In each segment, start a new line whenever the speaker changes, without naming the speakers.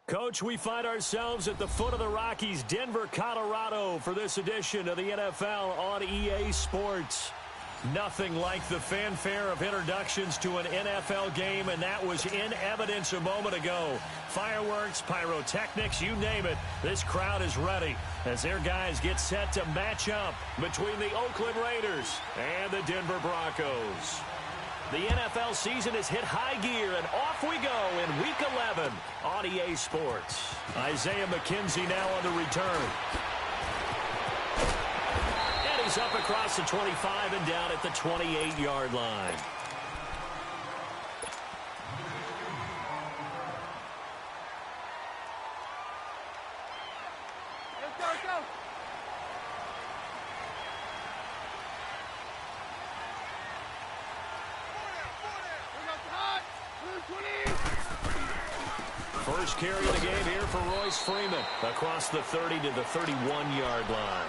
Coach, we find ourselves at the foot of the Rockies, Denver, Colorado, for this edition of the NFL on EA Sports. Nothing like the fanfare of introductions to an NFL game, and that was in evidence a moment ago. Fireworks, pyrotechnics, you name it. This crowd is ready as their guys get set to match up between the Oakland Raiders and the Denver Broncos. The NFL season has hit high gear, and off we go in Week 11 on EA Sports. Isaiah McKenzie now on the return. And he's up across the 25 and down at the 28-yard line.
Let's go.
First carry of the game here for Royce Freeman across the 30 to the 31-yard line.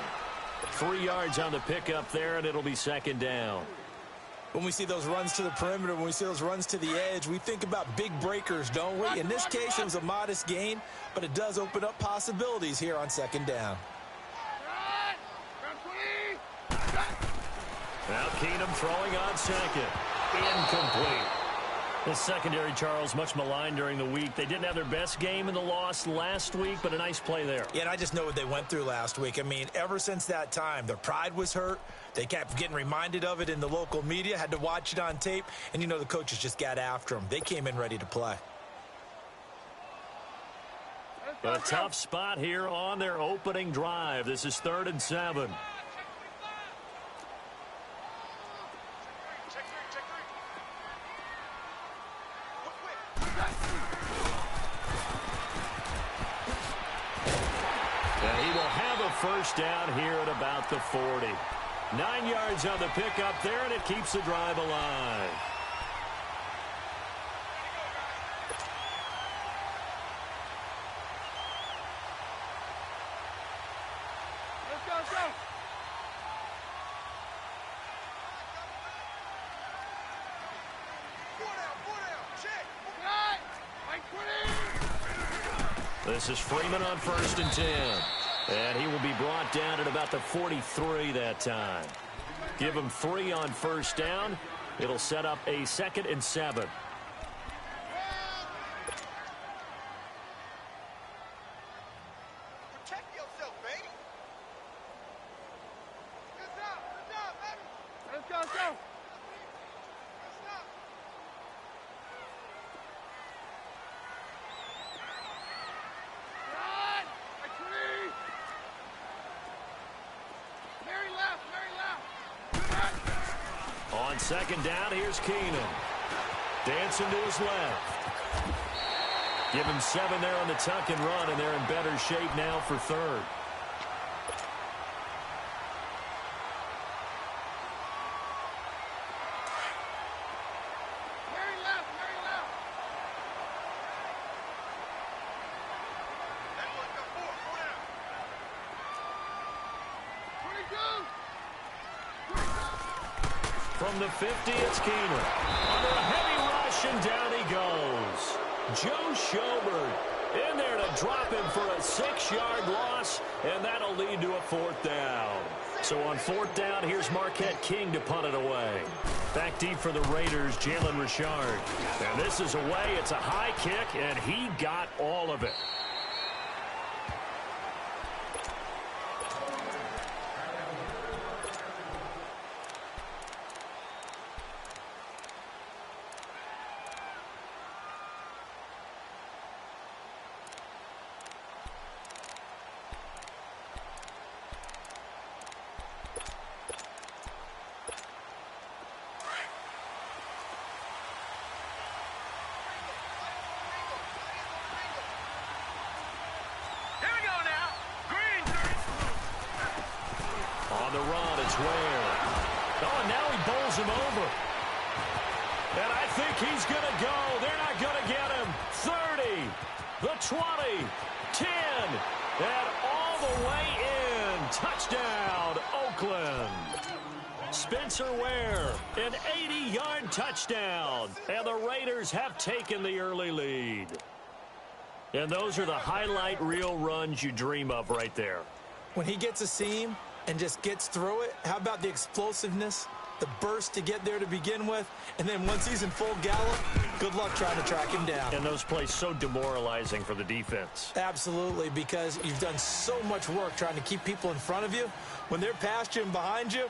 3 yards on the pickup there, and it'll be second down.
When we see those runs to the perimeter, when we see those runs to the edge, we think about big breakers, don't we? In this case, it was a modest gain, but it does open up possibilities here on second down.
Now Keenum throwing on second. Incomplete. The secondary, Charles, much maligned during the week. They didn't have their best game in the loss last week, but a nice play there.
Yeah, and I just know what they went through last week. I mean, ever since that time, their pride was hurt. They kept getting reminded of it in the local media, had to watch it on tape, and, you know, the coaches just got after them. They came in ready to play.
A tough spot here on their opening drive. This is 3rd and 7. First down here at about the 40. 9 yards on the pickup there, and it keeps the drive alive.
Let's go.
This is Freeman on 1st and 10. And he will be brought down at about the 43 that time. Give him 3 on first down. It'll set up a 2nd and 7.
Protect yourself, baby. Good job, baby. Let's go.
On second down, here's Keenum. Dancing to his left. Give him 7 there on the tuck and run, and they're in better shape now for 3rd. From the 50, it's Keenum. Under a heavy rush, and down he goes. Joe Schobert in there to drop him for a 6-yard loss, and that'll lead to a 4th down. So on 4th down, here's Marquette King to punt it away. Back deep for the Raiders, Jalen Richard. And this is away. It's a high kick, and he got all of it. Him over. And I think he's going to go. They're not going to get him. 30, the 20, 10, and all the way in. Touchdown, Oakland. Spencer Ware, an 80-yard touchdown. And the Raiders have taken the early lead. And those are the highlight reel runs you dream of right there.
When he gets a seam and just gets through it, how about the explosiveness, the burst to get there to begin with, and then once he's in full gallop, good luck trying to track him down.
And those plays so demoralizing for the defense.
Absolutely, because you've done so much work trying to keep people in front of you. When they're past you and behind you,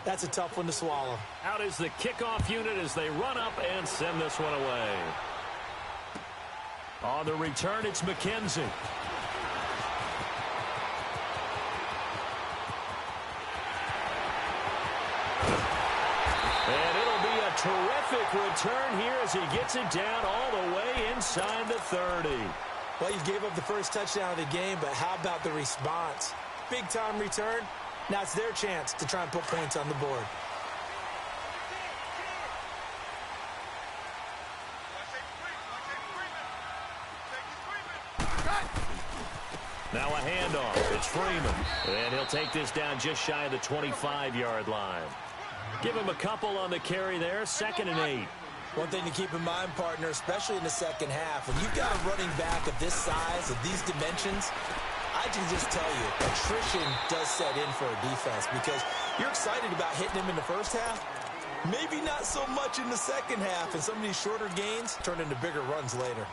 that's a tough one to swallow.
Out is the kickoff unit as they run up and send this one away. On the return, it's McKenzie. And it'll be a terrific return here as he gets it down all the way inside the 30.
Well, you gave up the first touchdown of the game, but how about the response? Big-time return. Now it's their chance to try and put points on the board.
Now a handoff. It's Freeman. And he'll take this down just shy of the 25-yard line. Give him a couple on the carry there. 2nd and 8.
One thing to keep in mind, partner, especially in the second half, when you've got a running back of this size, of these dimensions, I can just tell you, attrition does set in for a defense because you're excited about hitting him in the first half. Maybe not so much in the second half, and some of these shorter gains turn into bigger runs later.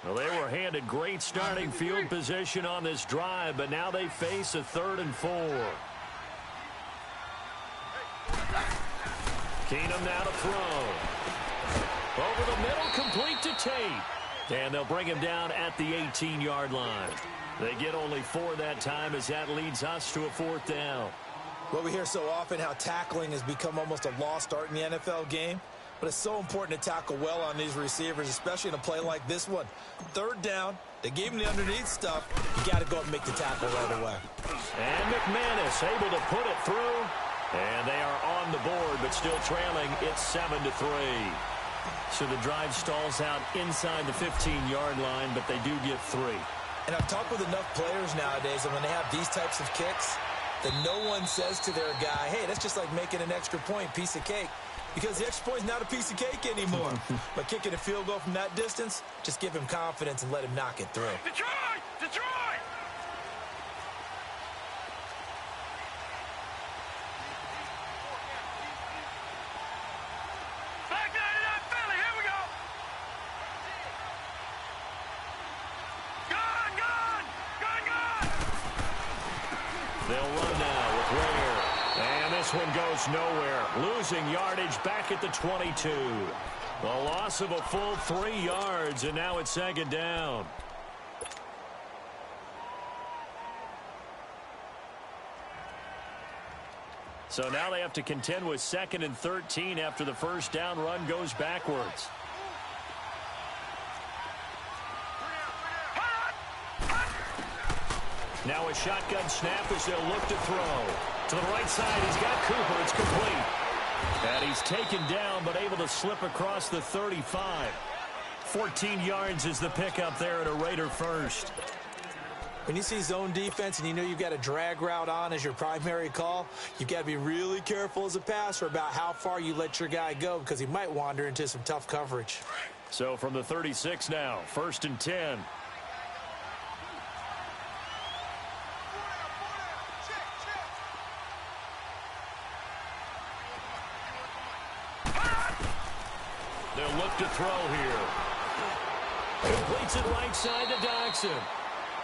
Well, they were handed great starting field position on this drive, but now they face a 3rd and 4. Keenum now to throw. Over the middle, complete to Tate. And they'll bring him down at the 18-yard line. They get only 4 that time as that leads us to a 4th down.
Well, we hear so often how tackling has become almost a lost art in the NFL game. But it's so important to tackle well on these receivers, especially in a play like this one. 3rd down, they gave him the underneath stuff. You got to go up and make the tackle right away.
And McManus able to put it through. And they are on the board, but still trailing. It's 7-3. So the drive stalls out inside the 15-yard line, but they do get 3.
And I've talked with enough players nowadays, and when they have these types of kicks, that no one says to their guy, hey, that's just like making an extra point, piece of cake. Because the extra point is not a piece of cake anymore. But kicking a field goal from that distance, just give him confidence and let him knock it through.
Detroit! Detroit! Back that Philly, here we go! Gun, gun! Gun, gun!
They'll run now with Ware. And this one goes nowhere. Losing yardage back at the 22. The loss of a full 3 yards, and now it's 2nd down. So now they have to contend with 2nd and 13 after the first down run goes backwards. Now a shotgun snap as they'll look to throw. To the right side, he's got Cooper. It's complete. And he's taken down, but able to slip across the 35. 14 yards is the pickup there at a Raider first.
When you see zone defense and you know you've got a drag route on as your primary call, you've got to be really careful as a passer about how far you let your guy go because he might wander into some tough coverage.
So from the 36 now, 1st and 10. They'll look to throw here. Completes it right side to Dodson.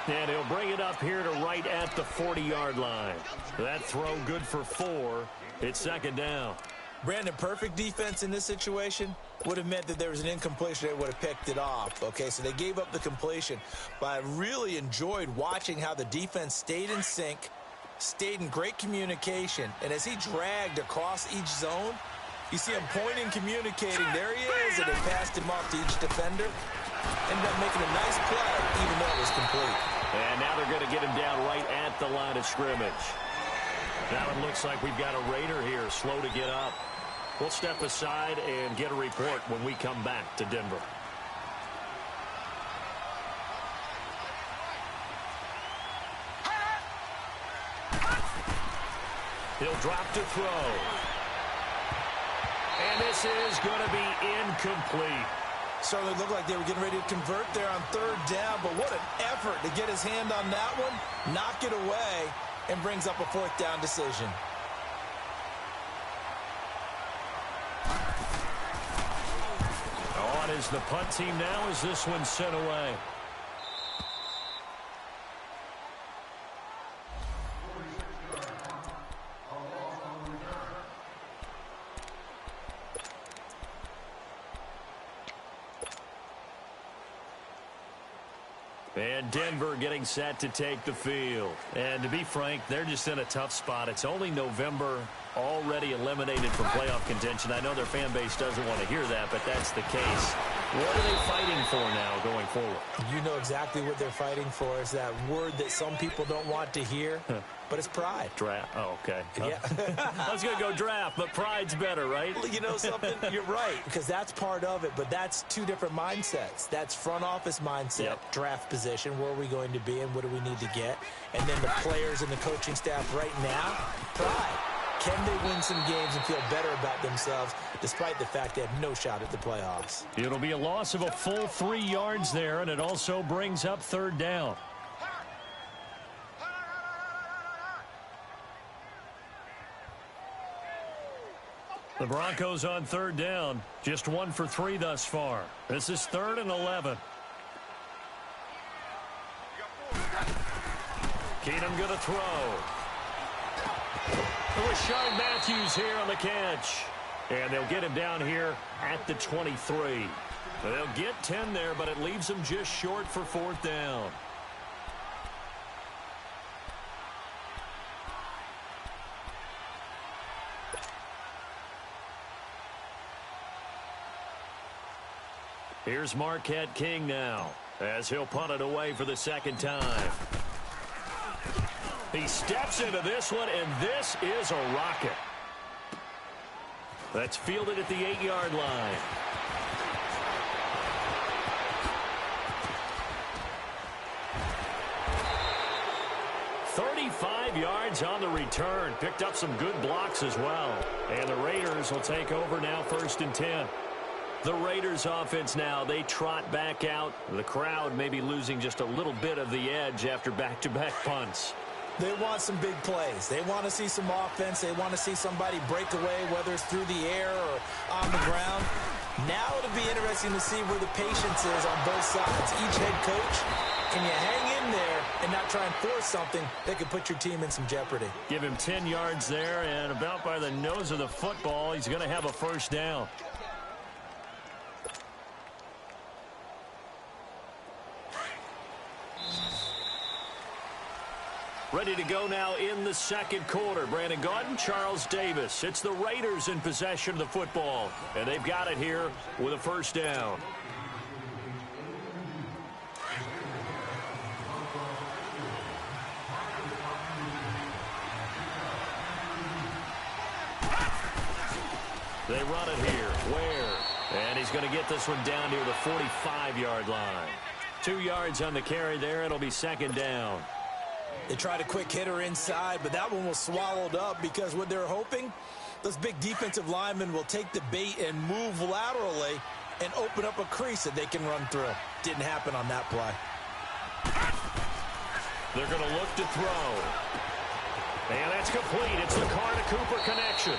And he'll bring it up here to right at the 40-yard line. That throw good for 4. It's 2nd down.
Brandon, perfect defense in this situation would have meant that there was an incompletion. They would have picked it off. Okay, so they gave up the completion. But I really enjoyed watching how the defense stayed in sync, stayed in great communication. And as he dragged across each zone, you see him pointing, communicating. There he is, and they passed him off to each defender. Ended up making a nice play, even though it was complete.
And now they're going to get him down right at the line of scrimmage. Now it looks like we've got a Raider here, slow to get up. We'll step aside and get a report when we come back to Denver. He'll drop to throw. And this is going to be incomplete.
Certainly looked like they were getting ready to convert there on third down, but what an effort to get his hand on that one, knock it away, and brings up a fourth down decision.
On is the punt team now as this one's sent away. And Denver getting set to take the field. And to be frank, they're just in a tough spot. It's only November, already eliminated from playoff contention. I know their fan base doesn't want to hear that, but that's the case. What are they fighting for now going forward?
You know exactly what they're fighting for. Is that word that some people don't want to hear, but it's pride.
Draft. Oh, okay.
Yeah.
I was going to go draft, but pride's better, right?
You know something? You're right, because that's part of it, but that's two different mindsets. That's front office mindset, draft position, where are we going to be and what do we need to get? And then the players and the coaching staff right now, pride. Can they win some games and feel better about themselves despite the fact they have no shot at the playoffs?
It'll be a loss of a full 3 yards there, and it also brings up third down. The Broncos on third down, just 1 for 3 thus far. This is 3rd and 11. Keenum going to throw. Rashard Matthews here on the catch. And they'll get him down here at the 23. They'll get 10 there, but it leaves them just short for 4th down. Here's Marquette King now, as he'll punt it away for the 2nd time. He steps into this one, and this is a rocket. That's fielded at the 8-yard line. "35 yards on the return. Picked up some good blocks as well. And the Raiders will take over now, 1st and 10. The Raiders offense now, they trot back out. The crowd may be losing just a little bit of the edge after back-to-back punts.
They want some big plays. They want to see some offense. They want to see somebody break away, whether it's through the air or on the ground. Now it'll be interesting to see where the patience is on both sides. Each head coach, can you hang in there and not try and force something that could put your team in some jeopardy?
Give him 10 yards there, and about by the nose of the football, he's going to have a 1st down. Ready to go now in the 2nd quarter. Brandon Gaudin, Charles Davis. It's the Raiders in possession of the football, and they've got it here with a 1st down. They run it here. Ware. And he's going to get this one down near the 45-yard line. 2 yards on the carry there. It'll be 2nd down.
They tried a quick hitter inside, but that one was swallowed up because what they're hoping, those big defensive linemen will take the bait and move laterally and open up a crease that they can run through. Didn't happen on that play.
They're going to look to throw. And that's complete. It's the Carr-to-Cooper connection.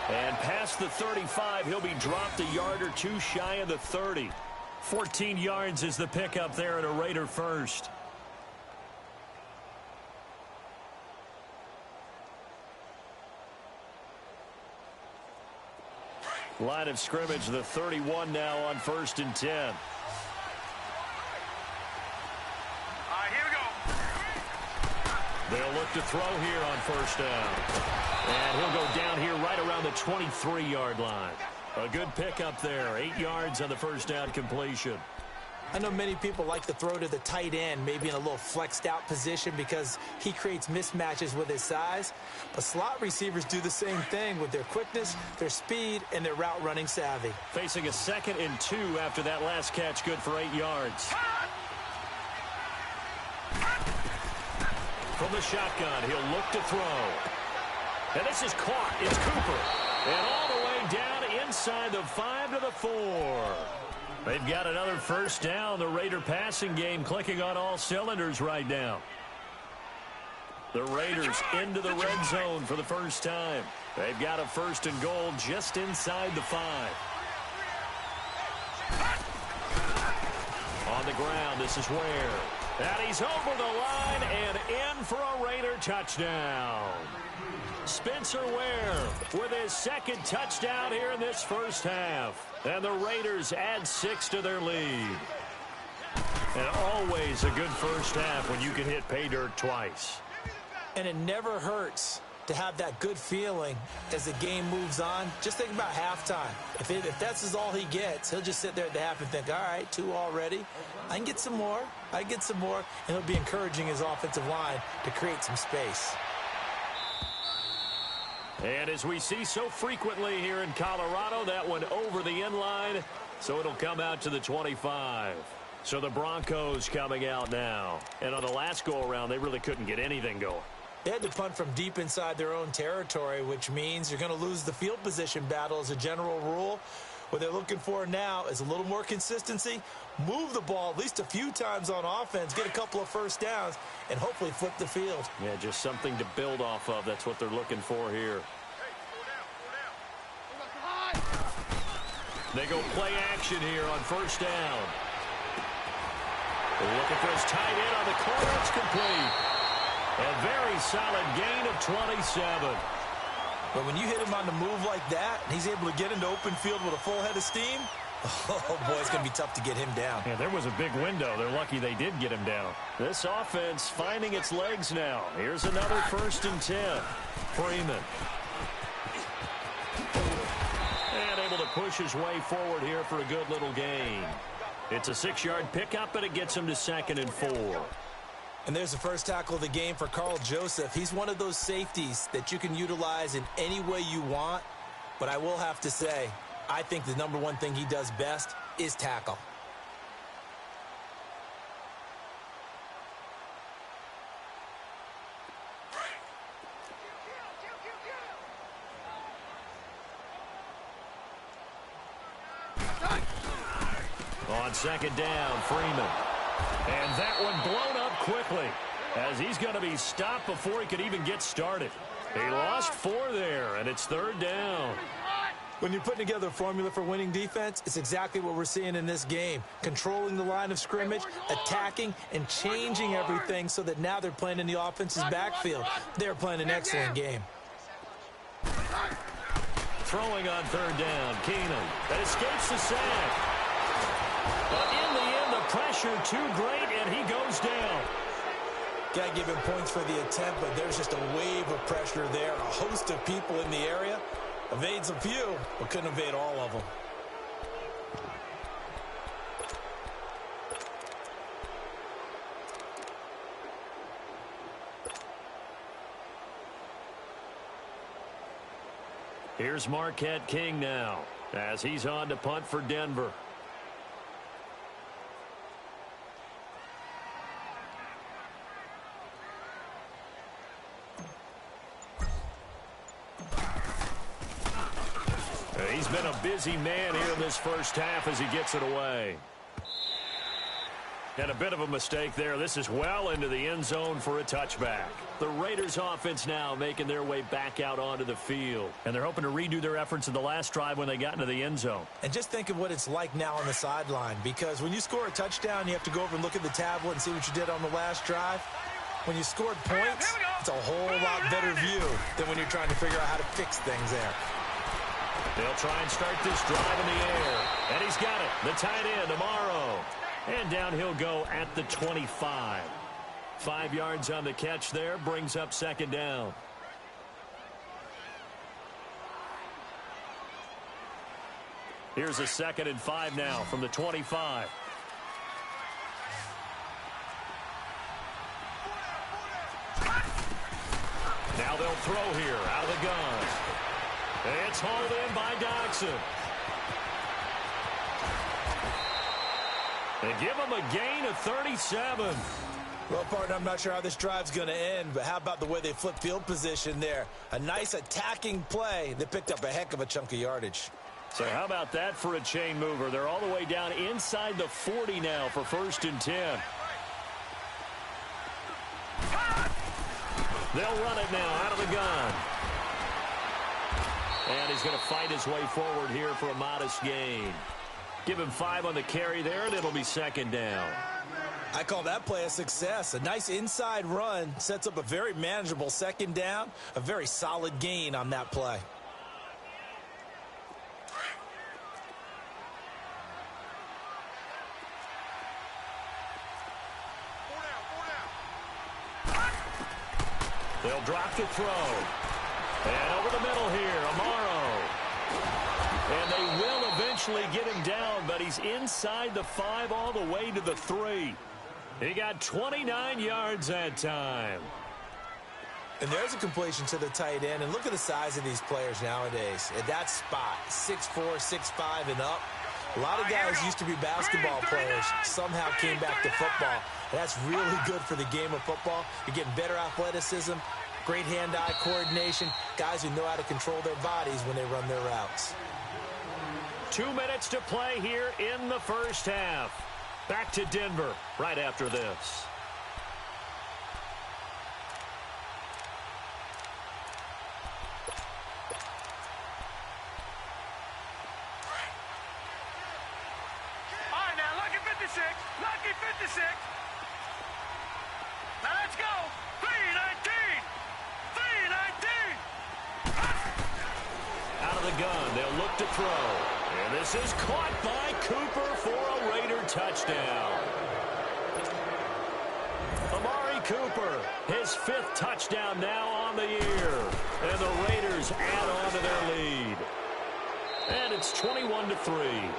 And past the 35, he'll be dropped a yard or 2 shy of the 30. 14 yards is the pickup there at a Raider 1st. Line of scrimmage, the 31 now on 1st and 10.
All right, here we go.
They'll look to throw here on 1st down. And he'll go down here right around the 23-yard line. A good pickup there. 8 yards on the 1st down completion.
I know many people like to throw to the tight end, maybe in a little flexed out position because he creates mismatches with his size. But slot receivers do the same thing with their quickness, their speed, and their route running savvy.
Facing a 2nd and 2 after that last catch, good for 8 yards. From the shotgun, he'll look to throw. And this is caught. It's Cooper. And all the way down inside the 5 to the 4. They've got another first down. The Raider passing game clicking on all cylinders right now. The Raiders into the red zone for the first time. They've got a 1st and goal just inside the 5. On the ground, this is Ware. And he's over the line and in for a Raider touchdown. Spencer Ware with his 2nd touchdown here in this first half. And the Raiders add 6 to their lead. And always a good first half when you can hit pay dirt twice.
And it never hurts to have that good feeling as the game moves on. Just think about halftime. If that's all he gets, he'll just sit there at the half and think, all right, 2 already. I can get some more. I can get some more. And he'll be encouraging his offensive line to create some space.
And as we see so frequently here in Colorado, that one over the end line, so it'll come out to the 25. So the Broncos coming out now. And on the last go-around, they really couldn't get anything going.
They had to punt from deep inside their own territory, which means you're going to lose the field position battle as a general rule. What they're looking for now is a little more consistency, move the ball at least a few times on offense, get a couple of first downs, and hopefully flip the field.
Yeah, just something to build off of. That's what they're looking for here. They go play action here on first down. Looking for his tight end on the corner. It's complete. A very solid gain of 27.
But when you hit him on the move like that, and he's able to get into open field with a full head of steam, oh, boy, it's going to be tough to get him down.
Yeah, there was a big window. They're lucky they did get him down. This offense finding its legs now. Here's another 1st and 10. Freeman. And able to push his way forward here for a good little gain. It's a 6-yard pickup, and it gets him to 2nd and 4.
And there's the first tackle of the game for Carl Joseph. He's one of those safeties that you can utilize in any way you want. But I will have to say, I think the number one thing he does best is tackle.
On 2nd down, Freeman. And that one blown up quickly as he's going to be stopped before he could even get started. He lost 4 there, and it's 3rd down.
When you're putting together a formula for winning defense, it's exactly what we're seeing in this game. Controlling the line of scrimmage, attacking, and changing everything so that now they're playing in the offense's backfield. They're playing an excellent game.
Throwing on 3rd down, Keenum. That escapes the sack. But in the end, the pressure too great, and he goes down.
Got to give him points for the attempt, but there's just a wave of pressure there. A host of people in the area. Evades a few, but couldn't evade all of them.
Here's Marquette King now as he's on to punt for Denver. He's been a busy man here in this first half as he gets it away. And a bit of a mistake there. This is well into the end zone for a touchback. The Raiders offense now making their way back out onto the field. And they're hoping to redo their efforts in the last drive when they got into the end zone.
And just think of what it's like now on the sideline. Because when you score a touchdown, you have to go over and look at the tablet and see what you did on the last drive. When you scored points, it's a whole lot better view than when you're trying to figure out how to fix things there.
They'll try and start this drive in the air. And he's got it. The tight end, Amaro. And down he'll go at the 25. 5 yards on the catch there. Brings up 2nd down. Here's a 2nd and 5 now from the 25. Now they'll throw here out of the gun. It's hauled in by Dodson. They give him a gain of 37.
Well, partner, I'm not sure how this drive's going to end, but how about the way they flip field position there? A nice attacking play that picked up a heck of a chunk of yardage.
So how about that for a chain mover? They're all the way down inside the 40 now for 1st and 10. They'll run it now out of the gun. And he's going to fight his way forward here for a modest gain. Give him 5 on the carry there, and it'll be 2nd down.
I call that play a success. A nice inside run sets up a very manageable 2nd down. A very solid gain on that play.
They'll drop the throw. And over the middle here, Amaro. And they will eventually get him down, but he's inside the 5 all the way to the 3. He got 29 yards that time.
And there's a completion to the tight end. And look at the size of these players nowadays. At that spot, 6'4", 6'5", and up. A lot of guys used to be basketball players, somehow came back to football. And that's really good for the game of football. You're getting better athleticism, great hand-eye coordination, guys who know how to control their bodies when they run their routes.
2 minutes to play here in the first half. Back to Denver right after this.
All right, now, lucky 56. Lucky 56. Now, let's go. 319. 319.
Out of the gun, they'll look to throw. And this is caught by Cooper for a Raider touchdown. Amari Cooper, his 5th touchdown now on the year. And the Raiders add on to their lead. And it's 21-3.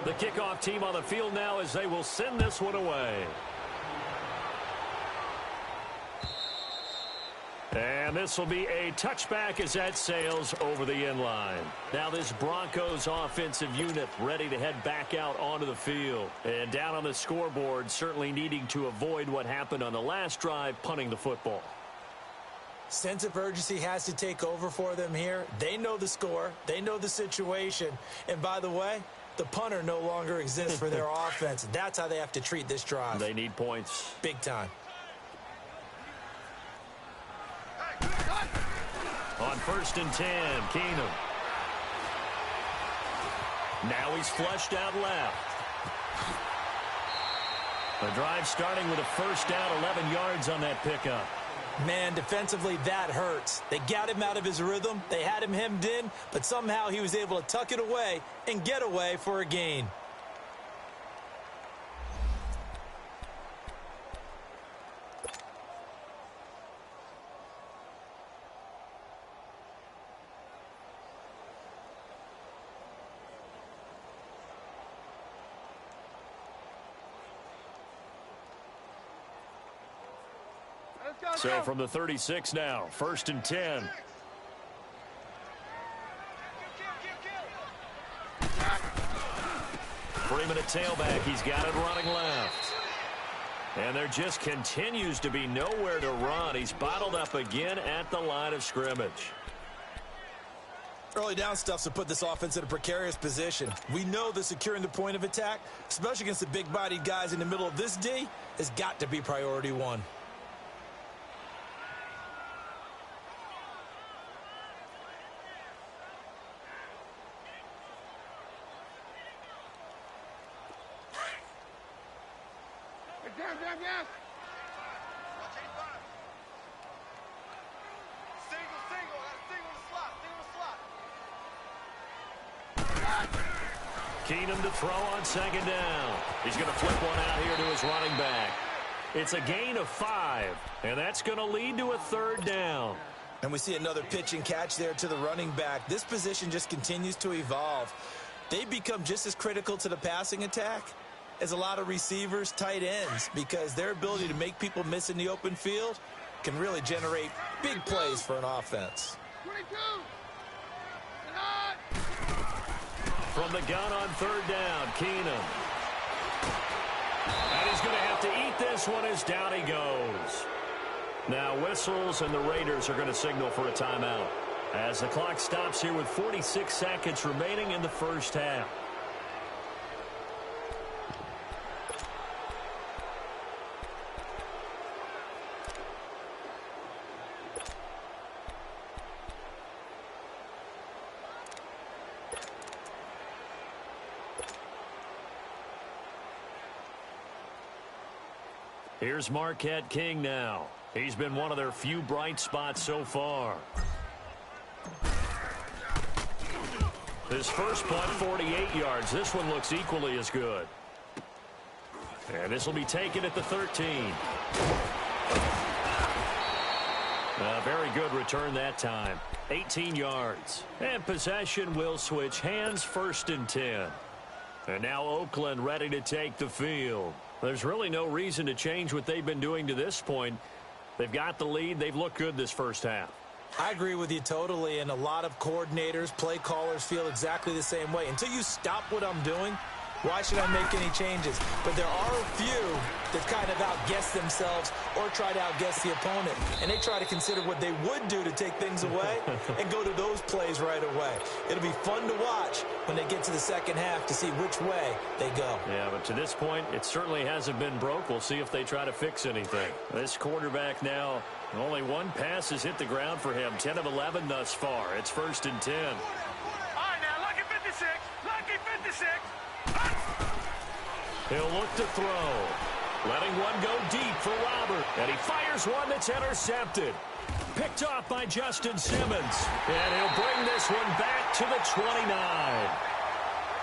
The kickoff team on the field now as they will send this one away. And this will be a touchback as that sails over the end line. Now this Broncos offensive unit ready to head back out onto the field. And down on the scoreboard, certainly needing to avoid what happened on the last drive, punting the football.
Sense of urgency has to take over for them here. They know the score. They know the situation. And by the way, the punter no longer exists for their offense. That's how they have to treat this drive.
They need points.
Big time.
On 1st and 10, Keenum. Now he's flushed out left. The drive starting with a 1st down, 11 yards on that pickup.
Man, defensively, that hurts. They got him out of his rhythm. They had him hemmed in, but somehow he was able to tuck it away and get away for a gain.
So from the 36 now, 1st and 10. Freeman at tailback. He's got it running left. And there just continues to be nowhere to run. He's bottled up again at the line of scrimmage.
Early down stuff's to put this offense in a precarious position. We know that securing the point of attack, especially against the big-bodied guys in the middle of this D, has got to be priority one.
Yes.
Keenum to throw on 2nd down. He's going to flip one out here to his running back. It's a gain of 5, and that's going to lead to a 3rd down.
And we see another pitch and catch there to the running back. This position just continues to evolve. they become just as critical to the passing attack as a lot of receivers, tight ends, because their ability to make people miss in the open field can really generate big plays for an offense.
22.
From the gun on third down, Keenum. And he's going to have to eat this one as down he goes. Now whistles, and the Raiders are going to signal for a timeout as the clock stops here with 46 seconds remaining in the first half. Here's Marquette King now. He's been one of their few bright spots so far. His first punt, 48 yards. This one looks equally as good. And this will be taken at the 13. A very good return that time. 18 yards. And possession will switch hands, 1st and 10. And now Oakland ready to take the field. There's really no reason to change what they've been doing to this point. They've got the lead. They've looked good this first half.
I agree with you totally, and a lot of coordinators, play callers feel exactly the same way. Until you stop what I'm doing, why should I make any changes? But there are a few that kind of outguess themselves or try to outguess the opponent. And they try to consider what they would do to take things away and go to those plays right away. It'll be fun to watch when they get to the second half to see which way they go.
Yeah, but to this point, it certainly hasn't been broke. We'll see if they try to fix anything. This quarterback now, only one pass has hit the ground for him. 10 of 11 thus far. It's 1st and 10.
All right, now, lucky 56. Lucky 56.
He'll look to throw. Letting one go deep for Robert. And he fires one that's intercepted. Picked off by Justin Simmons. And he'll bring this one back to the 29.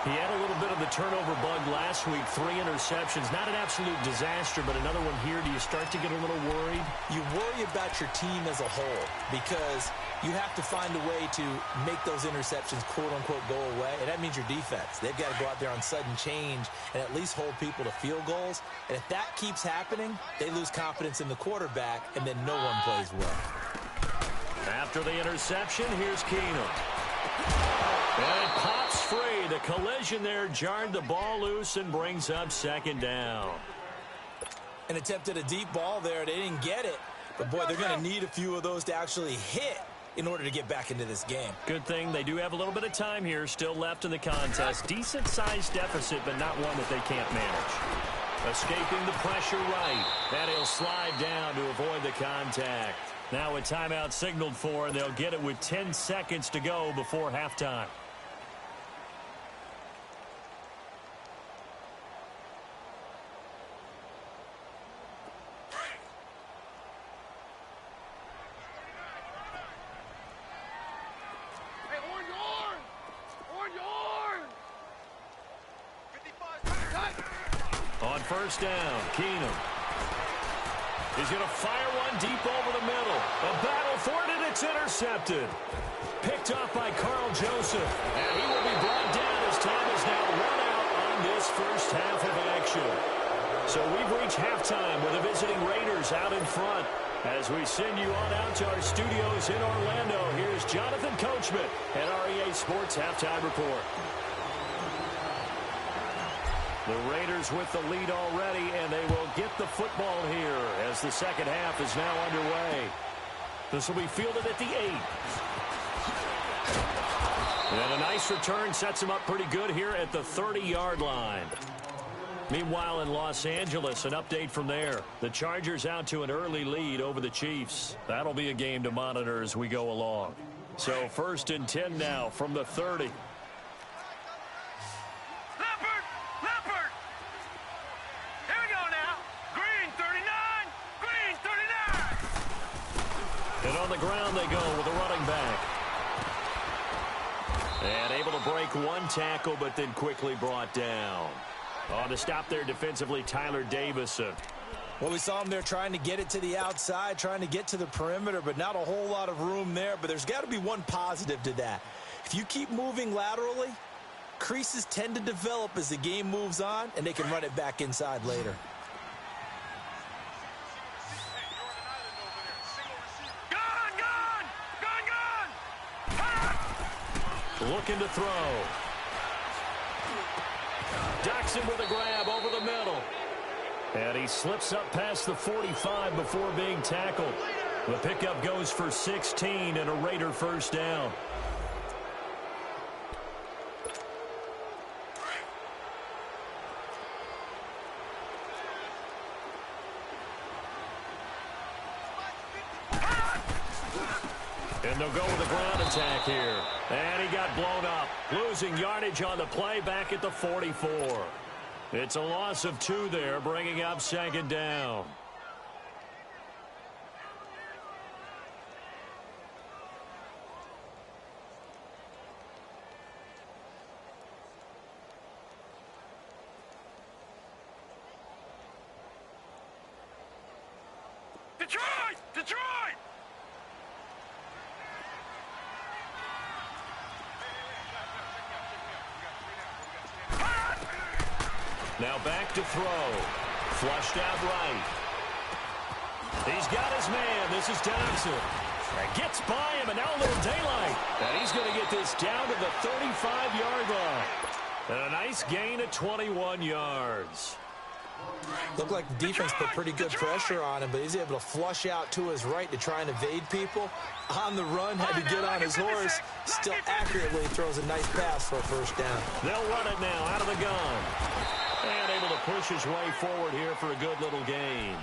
He had a little bit of the turnover bug last week. 3 interceptions. Not an absolute disaster, but another one here. Do you start to get a little worried?
You worry about your team as a whole because you have to find a way to make those interceptions, quote-unquote, go away. And that means your defense. They've got to go out there on sudden change and at least hold people to field goals. And if that keeps happening, they lose confidence in the quarterback, and then no one plays well.
After the interception, here's Keenum. And it pops free. The collision there jarred the ball loose and brings up 2nd down.
And attempted a deep ball there. They didn't get it. But, boy, they're going to need a few of those to actually hit in order to get back into this game.
Good thing they do have a little bit of time here still left in the contest. Decent-sized deficit, but not one that they can't manage. Escaping the pressure right. And he'll slide down to avoid the contact. Now a timeout signaled for, and they'll get it with 10 seconds to go before halftime. On 1st down, Keenum. He's going to fire one deep over the middle. A battle for it, and it's intercepted. Picked off by Carl Joseph. And he will be brought down as time is now run out on this first half of action. So we've reached halftime with the visiting Raiders out in front. As we send you on out to our studios in Orlando, here's Jonathan Coachman at REA Sports Halftime Report. The Raiders with the lead already, and they will get the football here as the second half is now underway. This will be fielded at the 8. And a nice return sets him up pretty good here at the 30-yard line. Meanwhile, in Los Angeles, an update from there. The Chargers out to an early lead over the Chiefs. That'll be a game to monitor as we go along. So 1st and 10 now from the 30. And on the ground they go with a running back. And able to break one tackle, but then quickly brought down. On to stop there defensively, Tyler Davison.
Well, we saw him there trying to get it to the outside, trying to get to the perimeter, but not a whole lot of room there. But there's got to be one positive to that. If you keep moving laterally, creases tend to develop as the game moves on, and they can run it back inside later.
Looking to throw. Ducks him with a grab over the middle. And he slips up past the 45 before being tackled. The pickup goes for 16 and a Raider first down. And they'll go with a ground attack here. And he got blown up. Losing yardage on the play back at the 44. It's a loss of 2 there, bringing up second down.
Detroit! Detroit!
Now back to throw. Flushed out right. He's got his man. This is Thompson. And gets by him, and now a little daylight. And he's going to get this down to the 35-yard line. And a nice gain of 21 yards.
Looked like the defense put pretty good pressure on him, but he's able to flush out to his right to try and evade people. On the run, had to get on his horse. Still accurately throws a nice pass for a first down.
They'll run it now out of the gun. And able to push his way forward here for a good little gain.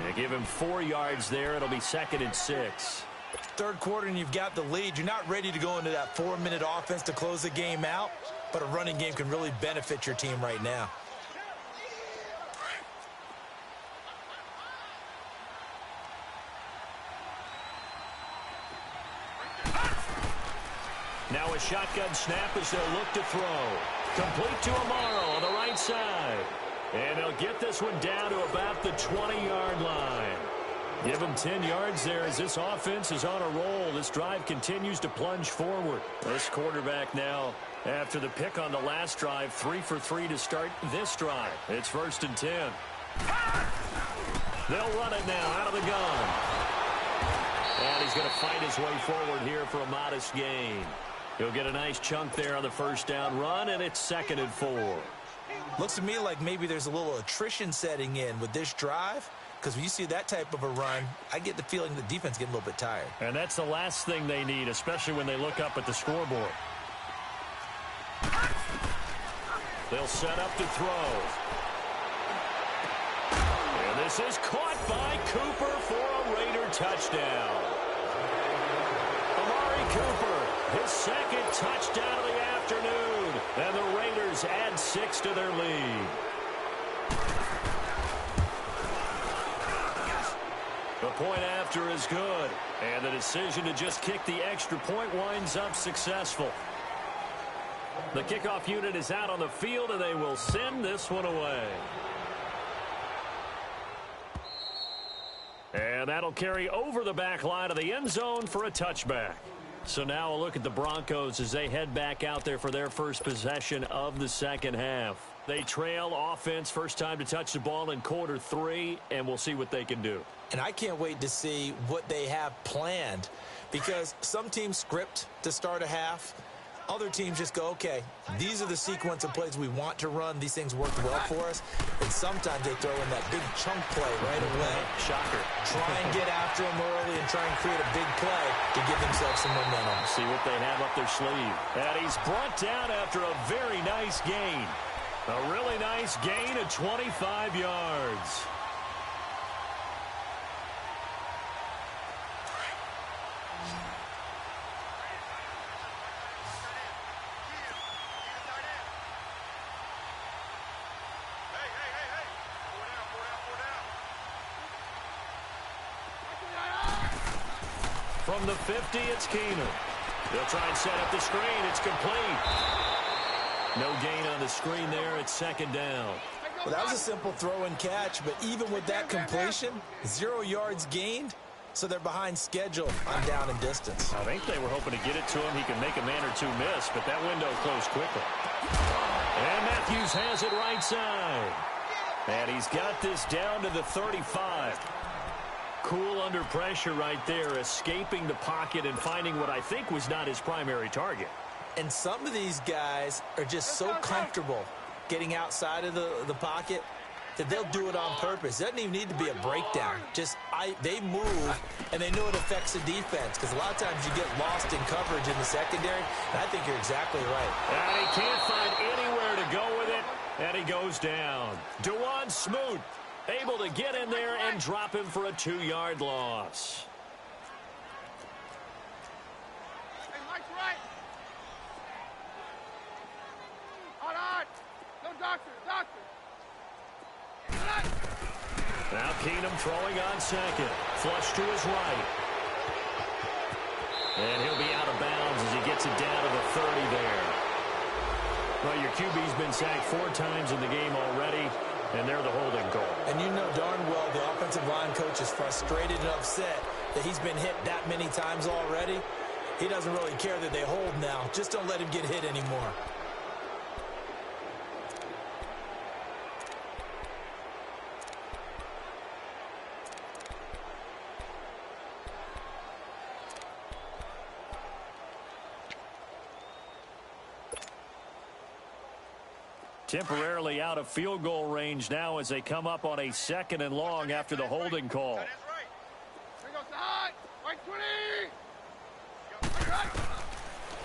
And give him 4 yards there. It'll be 2nd and 6.
Third quarter and you've got the lead. You're not ready to go into that 4-minute offense to close the game out, but a running game can really benefit your team right now.
Now a shotgun snap as they'll look to throw. Complete to Amaro on the right side. And they'll get this one down to about the 20-yard line. Give them 10 yards there as this offense is on a roll. This drive continues to plunge forward. This quarterback now, after the pick on the last drive, 3 for 3 to start this drive. It's 1st and 10. They'll run it now out of the gun. And he's going to fight his way forward here for a modest gain. He'll get a nice chunk there on the first down run, and it's 2nd and 4.
Looks to me like maybe there's a little attrition setting in with this drive, because when you see that type of a run, I get the feeling the defense getting a little bit tired.
And that's the last thing they need, especially when they look up at the scoreboard. They'll set up to throw. And this is caught by Cooper for a Raider touchdown. Amari Cooper, his 2nd touchdown of the afternoon. And the Raiders add 6 to their lead. The point after is good. And the decision to just kick the extra point winds up successful. The kickoff unit is out on the field, and they will send this one away. And that'll carry over the back line of the end zone for a touchback. So now a look at the Broncos as they head back out there for their first possession of the second half. They trail offense, first time to touch the ball in quarter 3, and we'll see what they can do.
And I can't wait to see what they have planned, because some teams script to start a half. Other teams just go, okay, these are the sequence of plays we want to run. These things work well for us. And sometimes they throw in that big chunk play right away.
Shocker.
Try and get after them early and try and create a big play to give themselves some momentum.
See what they have up their sleeve. And he's brought down after a very nice gain. A really nice gain of 25 yards. From the 50, it's Keener. They'll try and set up the screen. It's complete. No gain on the screen there. It's 2nd down.
Well, that was a simple throw and catch, but even with that completion, 0 yards gained, so they're behind schedule on down and distance.
I think they were hoping to get it to him. He can make a man or two miss, but that window closed quickly. And Matthews has it right side. And he's got this down to the 35. Cool under pressure right there, escaping the pocket and finding what I think was not his primary target.
And some of these guys are just so comfortable getting outside of the pocket that they'll do it on purpose. It doesn't even need to be a breakdown. They move, and they know it affects the defense, because a lot of times you get lost in coverage in the secondary, and I think you're exactly right.
And he can't find anywhere to go with it, and he goes down. Dewan Smoot able to get in there and drop him for a 2-yard loss.
Hey, Mike's right. Hold on. No doctor.
Now Keenum throwing on second. Flush to his right. And he'll be out of bounds as he gets it down to the 30 there. Well, your QB's been sacked 4 times in the game already, and they're the holding call.
And you know darn well the offensive line coach is frustrated and upset that he's been hit that many times already. He doesn't really care that they hold now. Just don't let him get hit anymore.
Temporarily out of field goal range now as they come up on a 2nd and long after the holding call.
That is right. Here goes the hot. Right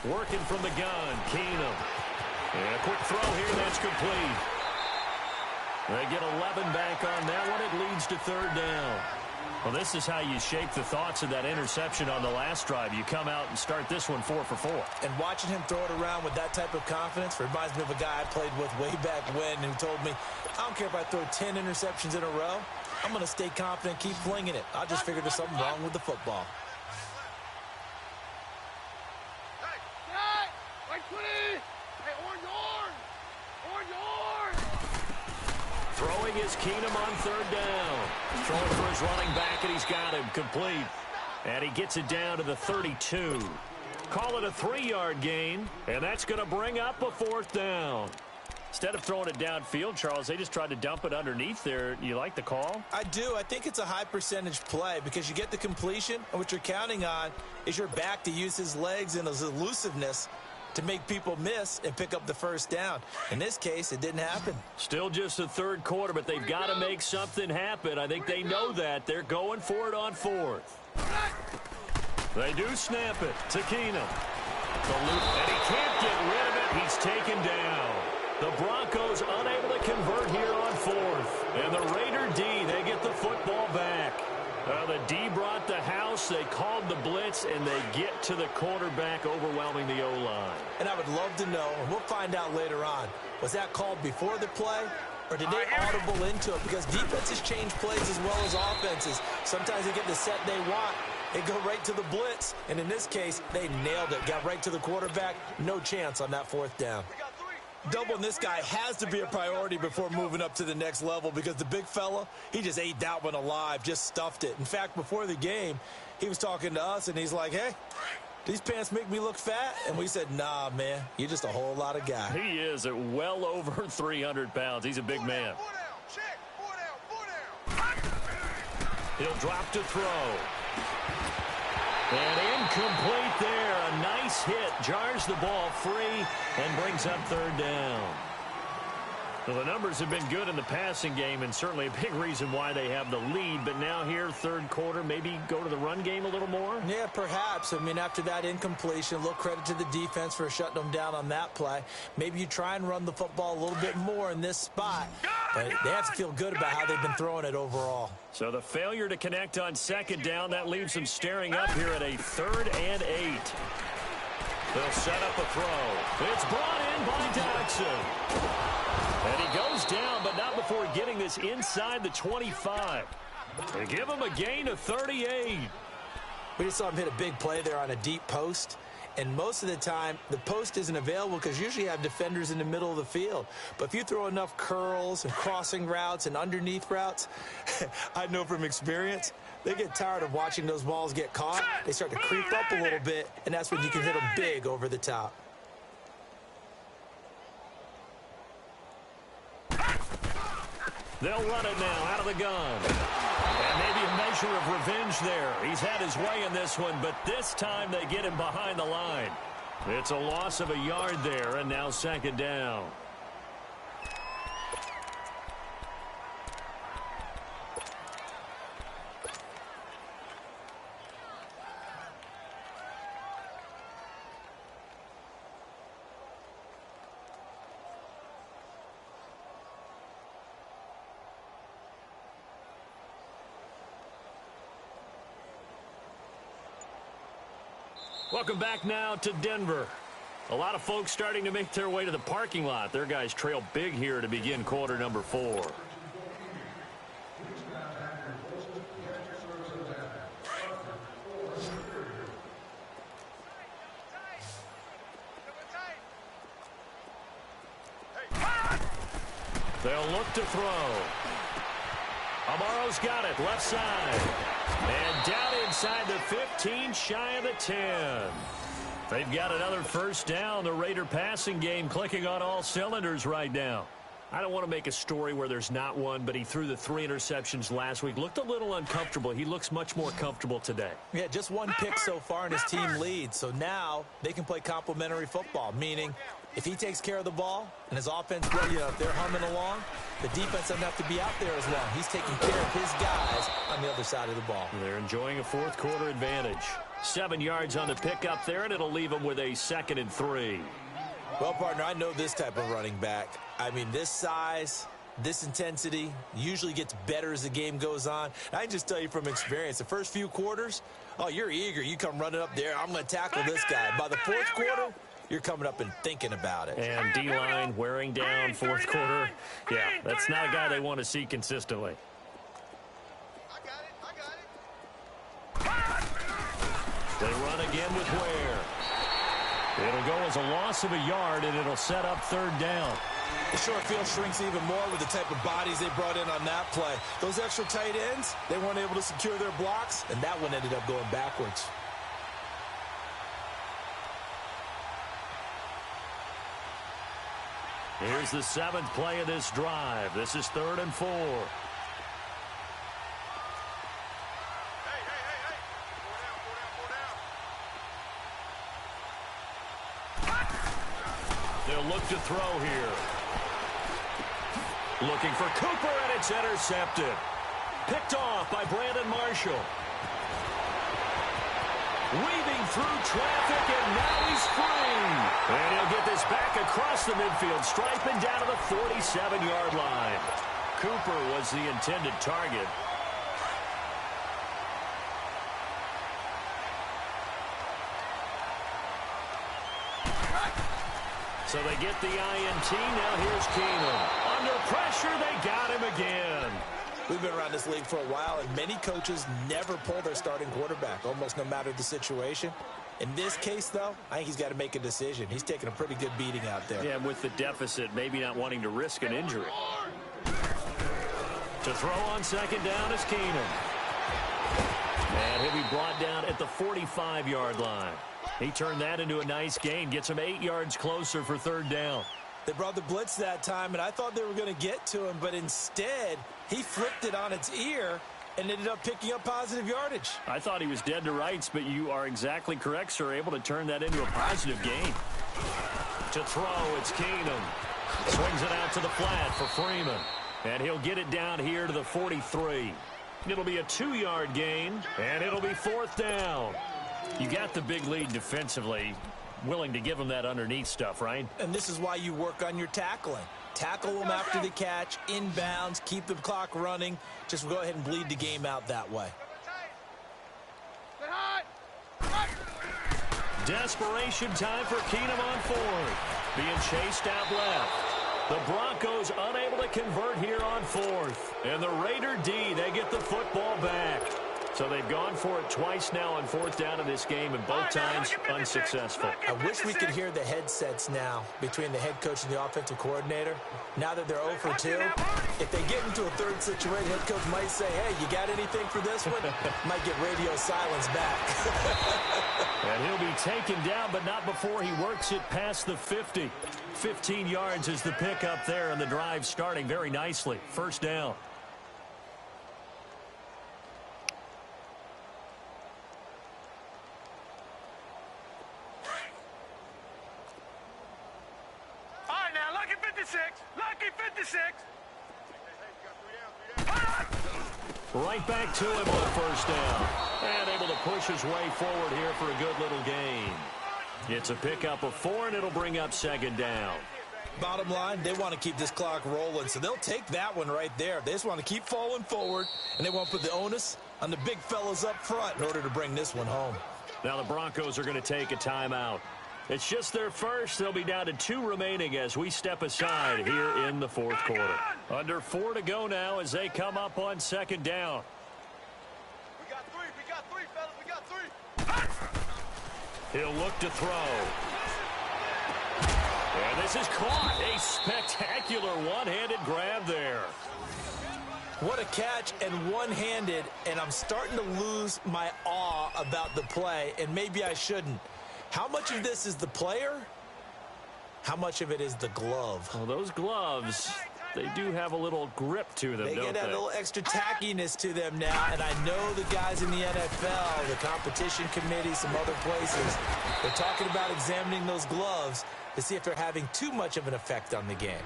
20.
Working from the gun, Keenum. And a quick throw here, that's complete. They get 11 back on that one. It leads to 3rd down. Well, this is how you shape the thoughts of that interception on the last drive. You come out and start this one 4 for 4.
And watching him throw it around with that type of confidence reminds me of a guy I played with way back when who told me, I don't care if I throw 10 interceptions in a row. I'm going to stay confident, keep flinging it. I just figured there's something wrong with the football.
Hey, right 20. Hey, orange.
Throwing is Keenum on 3rd down. Throwing for his running back, and he's got him complete. And he gets it down to the 32. Call it a 3-yard gain, and that's going to bring up a 4th down. Instead of throwing it downfield, Charles, they just tried to dump it underneath there. You like the call?
I do. I think it's a high percentage play because you get the completion, and what you're counting on is your back to use his legs and his elusiveness to make people miss and pick up the 1st down. In this case, it didn't happen.
Still just the 3rd quarter, but they've got to make something happen. I think they know that. They're going for it on 4th. They do snap it to Keenum. And he can't get rid of it. He's taken down. The Broncos unable to convert here on 4th. And the Raider D, they get the football back. The D brought the house. They called the blitz, and they get to the quarterback, overwhelming the O-line.
And I would love to know, and we'll find out later on, was that called before the play, or did they audible into it? Because defenses change plays as well as offenses. Sometimes they get the set they want. They go right to the blitz, and in this case, they nailed it. Got right to the quarterback. No chance on that 4th down. Doubling this guy has to be a priority before moving up to the next level because the big fella, he just ate that one alive, just stuffed it. In fact, before the game, he was talking to us, and he's like, hey, these pants make me look fat? And we said, nah, man, you're just a whole lot of guy.
He is at well over 300 pounds. He's a big man. He'll drop to throw. And incomplete there. A nice hit. Jars the ball free and brings up 3rd down. Well, the numbers have been good in the passing game and certainly a big reason why they have the lead. But now here, 3rd quarter, maybe go to the run game a little more?
Yeah, perhaps. I mean, after that incompletion, a little credit to the defense for shutting them down on that play. Maybe you try and run the football a little bit more in this spot. But they have to feel good about how they've been throwing it overall.
So the failure to connect on 2nd down, that leaves them staring up here at a 3rd and 8. They'll set up a throw. It's brought in by Jackson. And he goes down, but not before getting this inside the 25. They give him a gain of 38.
We just saw him hit a big play there on a deep post. And most of the time, the post isn't available because usually you have defenders in the middle of the field. But if you throw enough curls and crossing routes and underneath routes, I know from experience, they get tired of watching those balls get caught. They start to creep up a little bit, and that's when you can hit them big over the top.
They'll run it now out of the gun. And maybe a measure of revenge there. He's had his way in this one, but this time they get him behind the line. It's a loss of a yard there, and now second down. Welcome back now to Denver. A lot of folks starting to make their way to the parking lot. Their guys trail big here to begin quarter number 4. They'll look to throw. Amaro's got it, left side. And down inside the 15, shy of the 10. They've got another first down. The Raider passing game clicking on all cylinders right now. I don't want to make a story where there's not one, but he threw the 3 interceptions last week. Looked a little uncomfortable. He looks much more comfortable today. Yeah, just 1 pick so far, and his team leads. So now they can play complementary football, meaning if he takes care of the ball and his offense, if they're humming along, the defense doesn't have to be out there as long. He's taking care of his guys on the other side of the ball. They're enjoying a fourth quarter advantage. 7 yards on the pickup there, and it'll leave them with a 2nd and 3. Well, partner, I know this type of running back. I mean, this size, this intensity usually gets better as the game goes on. And I can just tell you from experience, the first few quarters, oh, you're eager. You come running up there. I'm going to tackle this guy. By the fourth quarter, you're coming up and thinking about it. And D-line wearing down fourth quarter. Yeah, that's not a guy they want to see consistently. They run again with Ware. It'll go as a loss of a yard, and it'll set up 3rd down. The short field shrinks even more with the type of bodies they brought in on that play. Those extra tight ends, they weren't able to secure their blocks, and that one ended up going backwards. Here's the 7th play of this drive. This is 3rd and 4. They'll look to throw here. Looking for Cooper, and it's intercepted. Picked off by Brandon Marshall. Weaving through traffic, and now he's free. And he'll get this back across the midfield stripe and down to the 47-yard line. Cooper was the intended target. So they get the INT. Now here's Keenum. Under pressure, they got him again. We've been around this league for a while, and many coaches never pull their starting quarterback, almost no matter the situation. In this case, though, I think he's got to make a decision. He's taking a pretty good beating out there. Yeah, with the deficit, maybe not wanting to risk an injury. To throw on 2nd down is Keenum. And he'll be brought down at the 45-yard line. He turned that into a nice gain, gets him 8 yards closer for 3rd down. They brought the blitz that time, and I thought they were going to get to him, but instead, he flipped it on its ear and ended up picking up positive yardage. I thought he was dead to rights, but you are exactly correct, sir. Able to turn that into a positive gain. To throw, it's Keenum. Swings it out to the flat for Freeman. And he'll get it down here to the 43. It'll be a 2-yard gain, and it'll be 4th down. You got the big lead defensively. Willing to give them that underneath stuff, right? And this is why you work on your tackling. Tackle them after the catch, inbounds, keep the clock running. Just go ahead and bleed the game out that way. Desperation time for Keenum on 4th. Being chased out left. The Broncos unable to convert here on 4th. And the Raider D, they get the football back. So they've gone for it twice now on fourth down in this game, and both times unsuccessful.
I wish we could hear the headsets now between the head coach and the offensive coordinator. Now that they're 0 for 2, if they get into a third situation, head coach might say, hey, you got anything for this one? Might get radio silence back.
And he'll be taken down, but not before he works it past the 50. 15 yards is the pickup there, and the drive starting very nicely. First down.
Lucky 56.
Right back to him on first down. And able to push his way forward here for a good little gain. It's a pickup of 4, and it'll bring up second down.
Bottom line, they want to keep this clock rolling, so they'll take that one right there. They just want to keep falling forward, and they want to put the onus on the big fellas up front in order to bring this one home.
Now the Broncos are going to take a timeout. It's just their first. They'll be down to 2 remaining as we step aside here in the fourth quarter. Under 4 to go now as they come up on second down.
We got 3, fellas, we got 3.
He'll look to throw. And this is caught. A spectacular one-handed grab there.
What a catch, and one-handed, and I'm starting to lose my awe about the play, and maybe I shouldn't. How much of this is the player? How much of it is the glove?
Well, those gloves, they do have a little grip to them,
they
don't
get that little extra tackiness to them now, and I know the guys in the NFL, the competition committee, some other places, they're talking about examining those gloves to see if they're having too much of an effect on the game.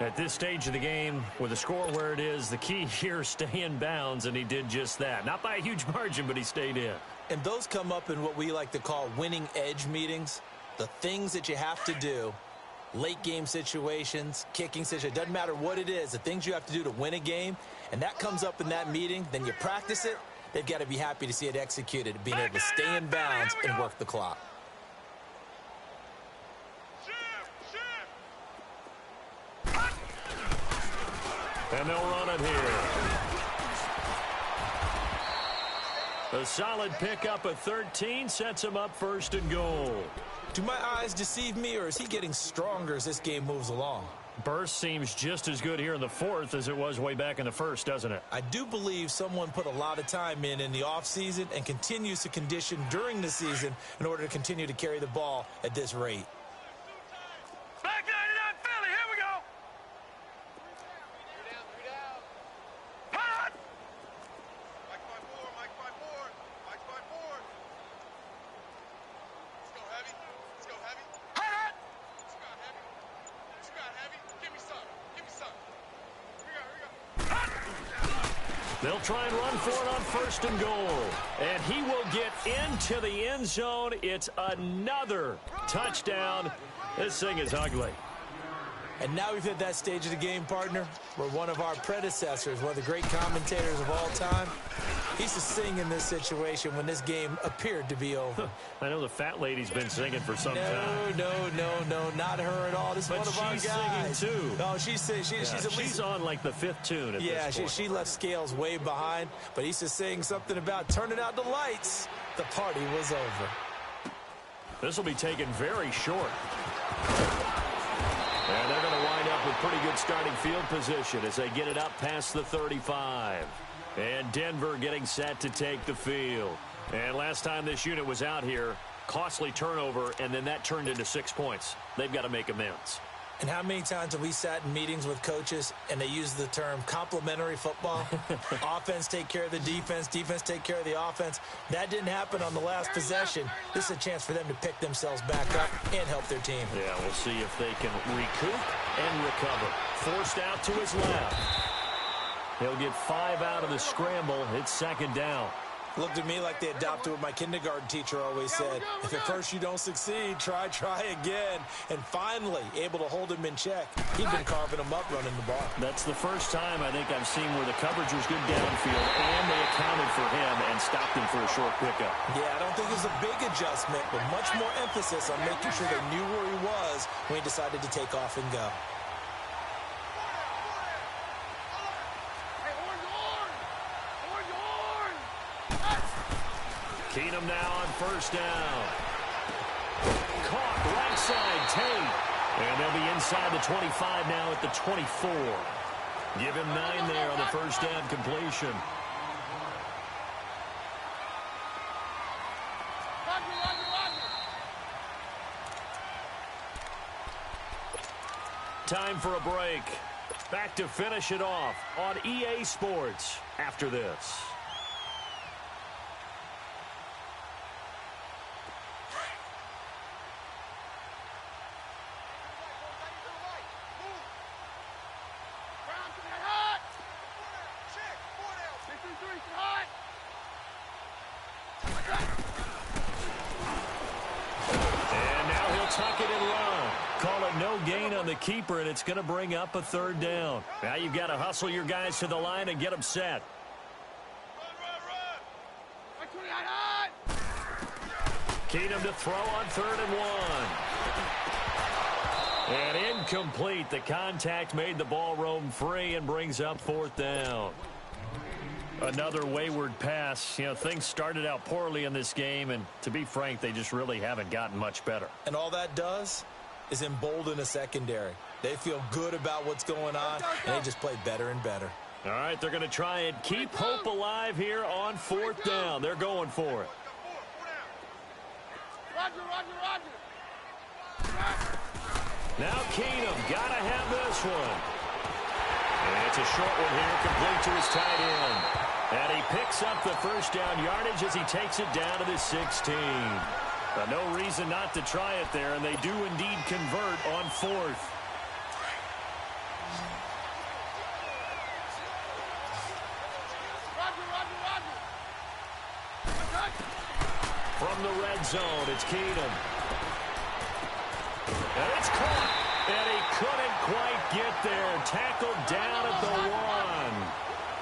At this stage of the game, with the score where it is, the key here, stay in bounds, and he did just that. Not by a huge margin, but he stayed in.
And those come up in what we like to call winning edge meetings. The things that you have to do, late game situations, kicking situations, doesn't matter what it is, the things you have to do to win a game, and that comes up in that meeting, then you practice it, they've got to be happy to see it executed, being able to stay in bounds and work the clock.
And they'll run it here. A solid pickup of 13 sets him up first and goal.
Do my eyes deceive me, or is he getting stronger as this game moves along?
Burst seems just as good here in the fourth as it was way back in the first, doesn't it?
I do believe someone put a lot of time in the offseason and continues to condition during the season in order to continue to carry the ball at this rate.
Back 99 Philly, here we go. Hot! Mike 5-4, Mike 5-4, Mike 5-4. Let's go heavy, let's go heavy. Hot! Let's go heavy, let's go heavy. Give me some, give me some. Here we go, here we go.
They'll try and run for it on first and goal. And he will get into the end zone. It's another touchdown. This thing is ugly.
And now we've hit that stage of the game, partner, where one of our predecessors, one of the great commentators of all time, he used to sing in this situation when this game appeared to be over.
I know the fat lady's been singing for some time.
No, not her at all. This is one of our guys.
She's singing, too.
No, she's at least...
She's on, like, the 5th tune at this point.
She left Scales way behind, but he used to sing something about turning out the lights. The party was over.
This will be taken very short. And they're going to wind up with pretty good starting field position as they get it up past the 35. And Denver getting set to take the field. And last time this unit was out here, costly turnover, and then that turned into 6 points. They've got to make amends.
And how many times have we sat in meetings with coaches and they use the term complementary football? Offense take care of the defense, defense take care of the offense. That didn't happen on the last possession. This is a chance for them to pick themselves back up and help their team.
Yeah, we'll see if they can recoup and recover. Forced out to his left. He'll get 5 out of the scramble. It's second down.
Looked at me like they adopted what my kindergarten teacher always said. If at first you don't succeed, try again. And finally, able to hold him in check. He'd been carving him up running the ball.
That's the first time I think I've seen where the coverage was good downfield, and they accounted for him and stopped him for a short pickup.
Yeah, I don't think it was a big adjustment, but much more emphasis on making sure they knew where he was when he decided to take off and go.
Keenum now on first down. Caught right side, Tate. And they'll be inside the 25 now at the 24. Give him 9 there on the first down completion. Time for a break. Back to finish it off on EA Sports after this. Keeper, and it's going to bring up a third down. Now you've got to hustle your guys to the line and get them set. Keenum to throw on 3rd and 1. And incomplete. The contact made the ball roam free and brings up 4th down. Another wayward pass. You know, things started out poorly in this game, and to be frank, they just really haven't gotten much better. And all that does is embolden a secondary. They feel good about what's going on, and they just play better and better. All right, they're going to try and keep hope alive here on 4th down. They're going for it. Now Keenum, got to have this one. And it's a short one here, complete to his tight end. And he picks up the first down yardage as he takes it down to the 16. No reason not to try it there, and they do indeed convert on 4th. From the red zone, it's Keenum. And it's caught, and he couldn't quite get there. Tackled down at the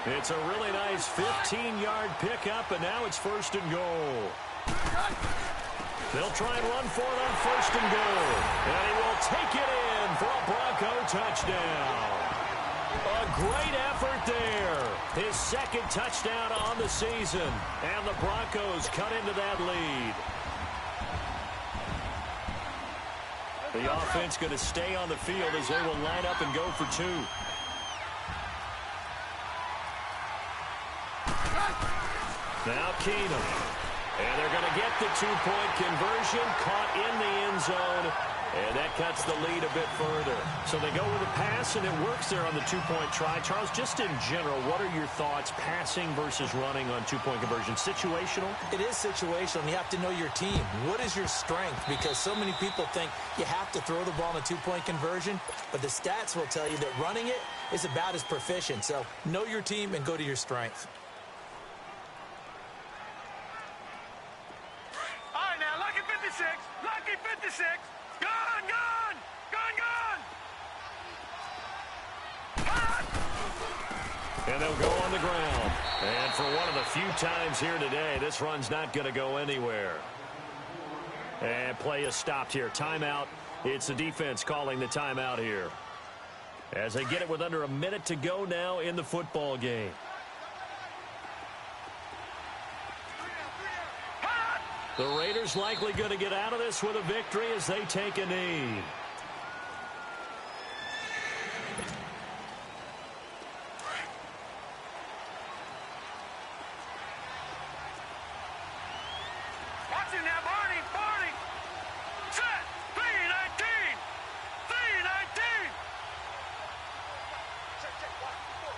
1. It's a really nice 15-yard pickup, and now it's 1st and goal. They'll try and run for it on 1st and goal. And he will take it in for a Bronco touchdown. A great effort there. His 2nd touchdown on the season. And the Broncos cut into that lead. The offense going to stay on the field as they will line up and go for 2. Now Keenum. And they're going to get the 2-point conversion, caught in the end zone, and that cuts the lead a bit further. So they go with a pass, and it works there on the 2-point try. Charles, just in general, what are your thoughts passing versus running on 2-point conversion? Situational? It is situational, and you have to know your team. What is your strength? Because so many people think you have to throw the ball in a 2-point conversion, but the stats will tell you that running it is about as proficient. So know your team and go to your strength.
Lucky 56. Gone, gone, gone, gone.
And they'll go on the ground. And for one of the few times here today, this run's not going to go anywhere. And play is stopped here. Timeout. It's the defense calling the timeout here. As they get it with under a minute to go now in the football game. The Raiders likely going to get out of this with a victory as they take a knee.
Watch it now, Barney, Barney. Set, 3-19, 3-19.
Check, watch before.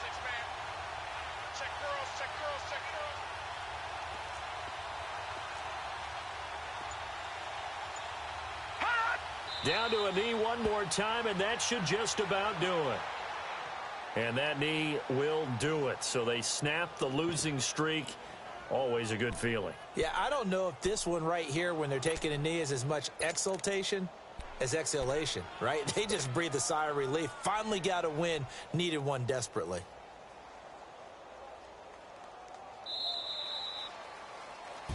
6-man. Check girls.
Down to a knee one more time, and that should just about do it. And that knee will do it. So they snap the losing streak. Always a good feeling.
Yeah, I don't know if this one right here when they're taking a knee is as much exultation as exhalation, right? They just breathe a sigh of relief. Finally got a win. Needed one desperately.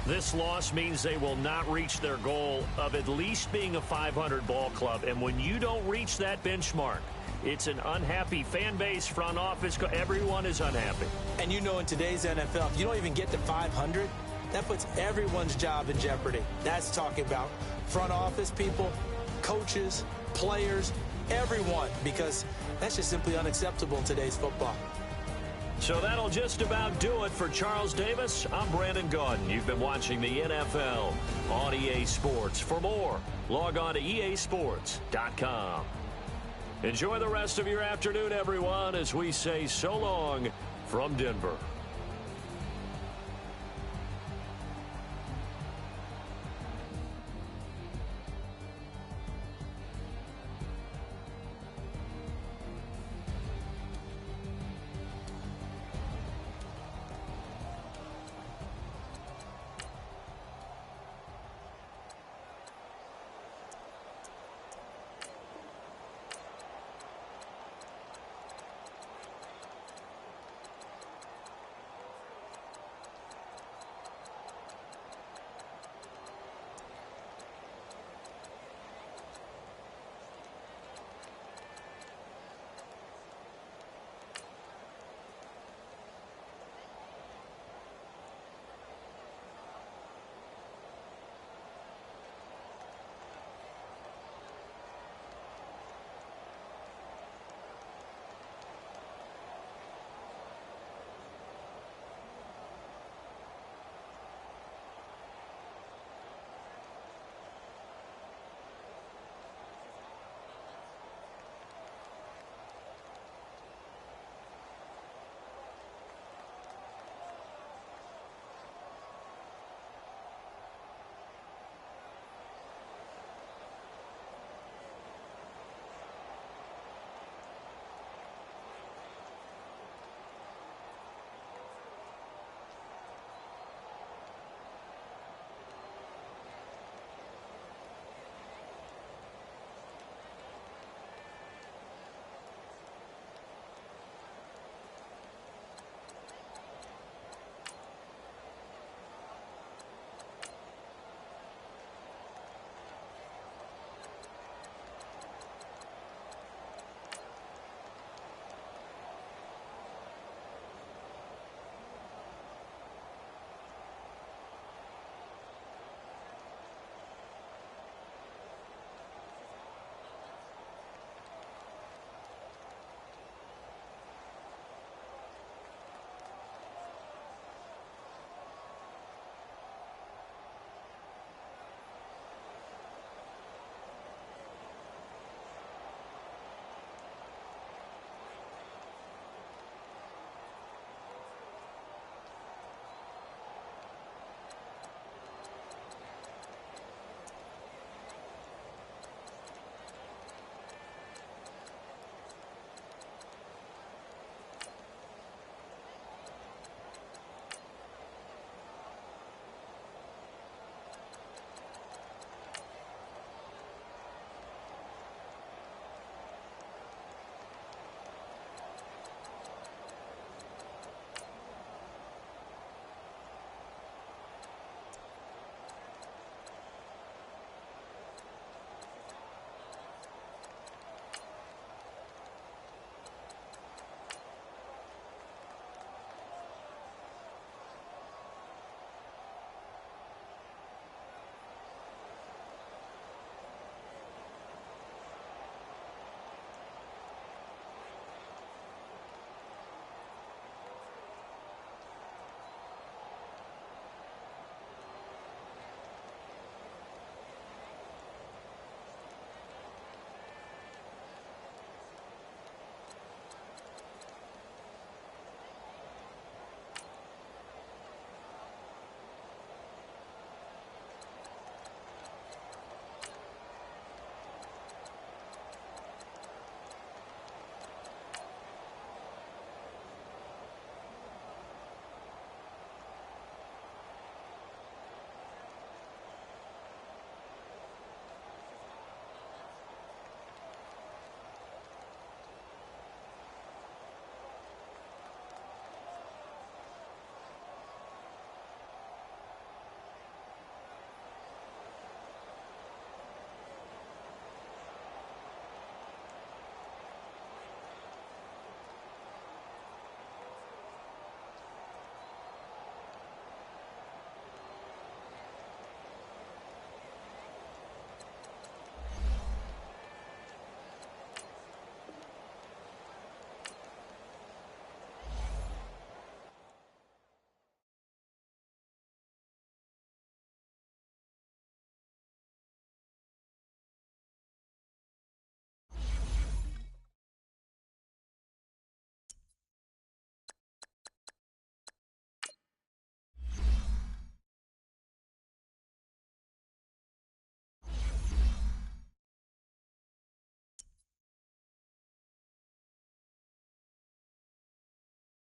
This loss means they will not reach their goal of at least being a 500 ball club. And when you don't reach that benchmark, It's an unhappy fan base, front office. Everyone is unhappy.
And you know, in today's NFL, if you don't even get to 500, that puts everyone's job in jeopardy. That's talking about front office people, coaches, players, everyone, because that's just simply unacceptable in today's football.
So that'll just about do it for Charles Davis. I'm Brandon Gaudin. You've been watching the NFL on EA Sports. For more, log on to easports.com. Enjoy the rest of your afternoon, everyone, as we say so long from Denver.